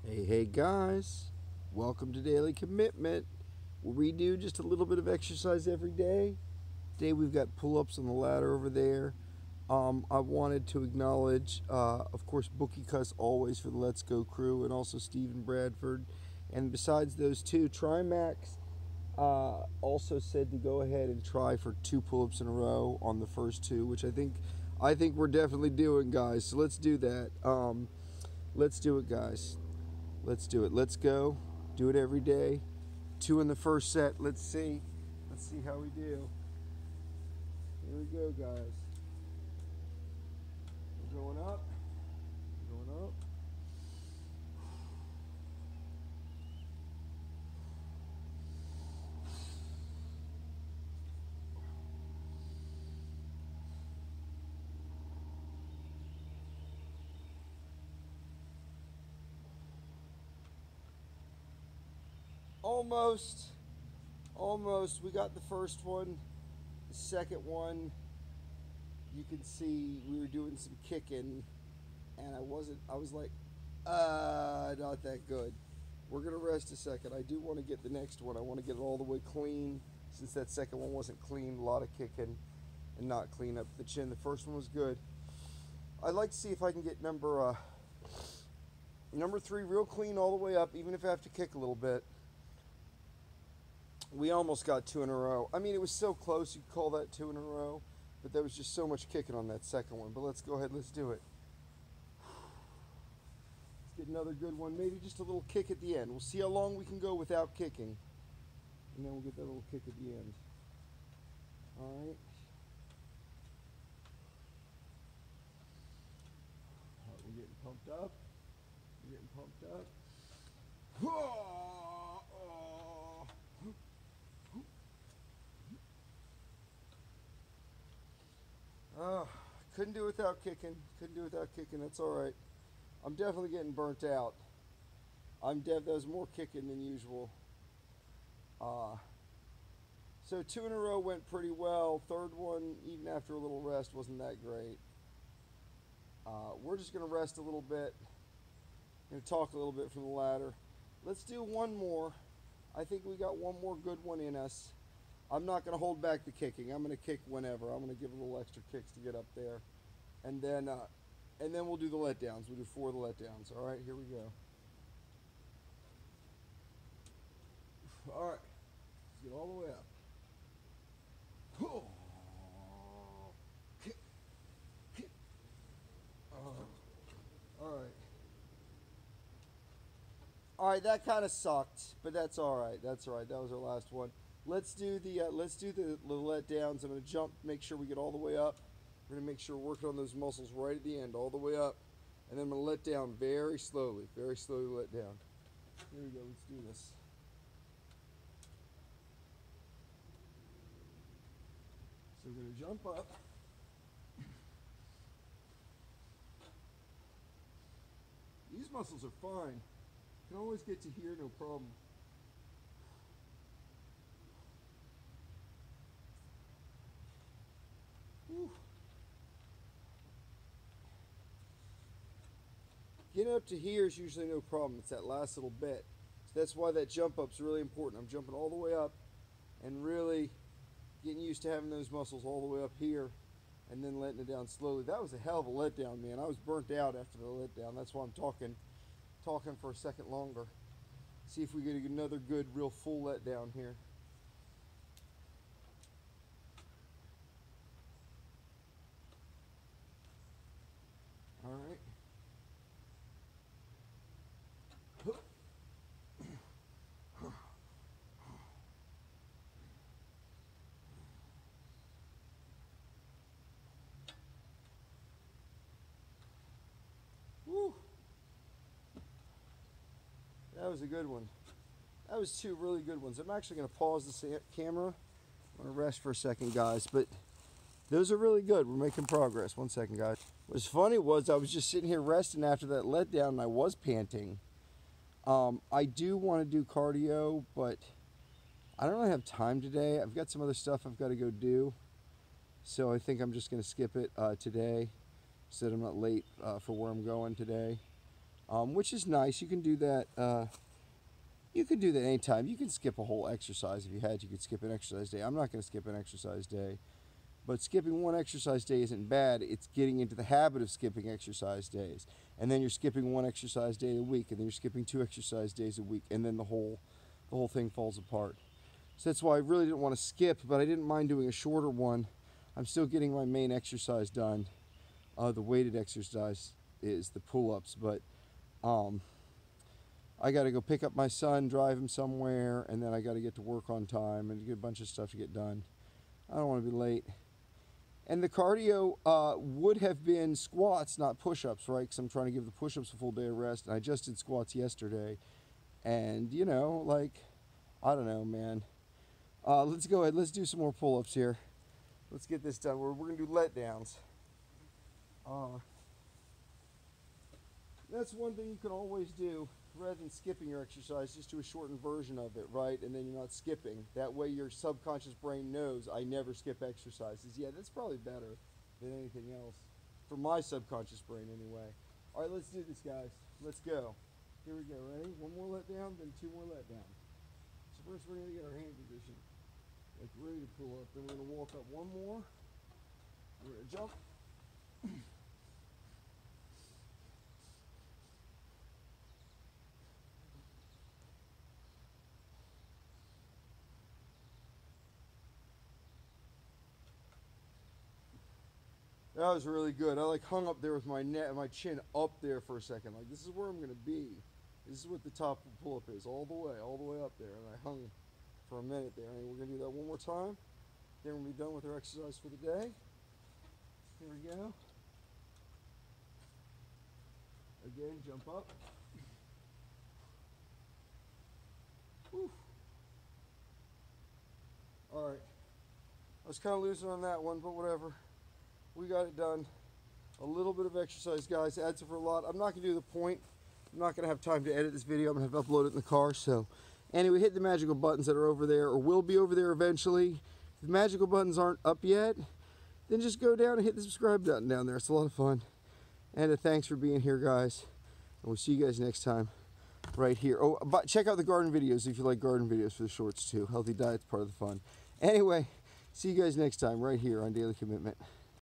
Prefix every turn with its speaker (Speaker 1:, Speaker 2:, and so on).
Speaker 1: Hey guys, welcome to Daily Commitment, where we do just a little bit of exercise every day. Today we've got pull-ups on the ladder over there. I wanted to acknowledge, of course, Bookie Cuss always for the Let's Go crew, and also Stephen Bradford. And besides those two, Trimax also said to go ahead and try for 2 pull-ups in a row on the first 2, which I think we're definitely doing, guys. So let's do that. Let's do it, guys. Let's do it. Let's go. Do it every day. 2 in the first set. Let's see. Let's see how we do. Here we go, guys. We're going up. We're going up. Almost. Almost. We got the first one. The second one, you can see we were doing some kicking, and I was like, not that good. We're going to rest a second. I do want to get the next one. I want to get it all the way clean, since that second one wasn't clean. A lot of kicking and not clean up the chin. The first one was good. I'd like to see if I can get number 3 real clean all the way up, even if I have to kick a little bit. We almost got 2 in a row. I mean, it was so close, you could call that 2 in a row, but there was just so much kicking on that second one. But let's go ahead, let's do it. Let's get another good one, maybe just a little kick at the end. We'll see how long we can go without kicking, and then we'll get that little kick at the end. All right. We're getting pumped up. We're getting pumped up. Couldn't do without kicking. Couldn't do without kicking. That's all right. I'm definitely getting burnt out. That was more kicking than usual. So 2 in a row went pretty well. Third one, even after a little rest, wasn't that great. We're just going to rest a little bit. Going to talk a little bit from the ladder. Let's do one more. I think we got one more good one in us. I'm not going to hold back the kicking. I'm going to kick whenever. I'm going to give a little extra kicks to get up there. And then we'll do the letdowns. We'll do 4 of the letdowns. All right, here we go. All right, let's get all the way up. Kick, kick. All right. All right, that kind of sucked, but that's all right. That's all right. That was our last one. Let's do the letdowns. I'm going to jump, make sure we get all the way up. We're going to make sure we're working on those muscles right at the end, all the way up. And then I'm going to let down very slowly let down. Here we go. Let's do this. So we're going to jump up. These muscles are fine. Can always get to here, no problem. Whew. Getting up to here is usually no problem. It's that last little bit. So that's why that jump up's really important. I'm jumping all the way up and really getting used to having those muscles all the way up here and then letting it down slowly. That was a hell of a letdown, man. I was burnt out after the letdown. That's why I'm talking for a second longer. See if we get another good, real full letdown here. All right. Woo. That was a good one. That was 2 really good ones. I'm actually going to pause the camera. I'm going to rest for a second, guys. But those are really good. We're making progress. 1 second, guys. What's funny was I was just sitting here resting after that letdown, and I was panting. I do want to do cardio, but I don't really have time today. I've got some other stuff I've got to go do. So I think I'm just going to skip it today so that I'm not late for where I'm going today. which is nice. You can do that. You can do that anytime. You can skip a whole exercise if you had. You could skip an exercise day. I'm not going to skip an exercise day. But skipping one exercise day isn't bad. It's getting into the habit of skipping exercise days. And then you're skipping one exercise day a week, and then you're skipping 2 exercise days a week, and then the whole thing falls apart. So that's why I really didn't want to skip, but I didn't mind doing a shorter one. I'm still getting my main exercise done. The weighted exercise is the pull-ups, but I got to go pick up my son, drive him somewhere, and then I got to get to work on time and get a bunch of stuff to get done. I don't want to be late. And the cardio would have been squats, not push-ups, right? Because I'm trying to give the push-ups a full day of rest. And I just did squats yesterday. And, you know, like, I don't know, man. Let's go ahead. Let's do some more pull-ups here. Let's get this done. We're going to do let-downs. That's one thing you can always do. Rather than skipping your exercise, just do a shortened version of it, right? And then you're not skipping. That way your subconscious brain knows I never skip exercises. Yeah, that's probably better than anything else. For my subconscious brain anyway. All right, let's do this, guys. Let's go. Here we go. Ready? One more let down, then 2 more let down. So first we're going to get our hand position. Like ready to pull up. Then we're going to walk up one more. We're going to jump. That was really good. I like hung up there with my neck, my chin up there for a second. Like this is where I'm gonna be. This is what the top pull-up is, all the way up there. And I hung for a minute there. And we're gonna do that one more time. Then we'll be done with our exercise for the day. Here we go. Again, jump up. Whew. All right. I was kind of losing on that one, but whatever. We got it done. A little bit of exercise, guys. Adds up for a lot. I'm not going to do the point. I'm not going to have time to edit this video. I'm going to have to upload it in the car. So anyway, hit the magical buttons that are over there or will be over there eventually. If the magical buttons aren't up yet, then just go down and hit the subscribe button down there. It's a lot of fun. And thanks for being here, guys. And we'll see you guys next time right here. Oh, but check out the garden videos if you like garden videos for the shorts too. Healthy diet's part of the fun. Anyway, see you guys next time right here on Daily Commitment.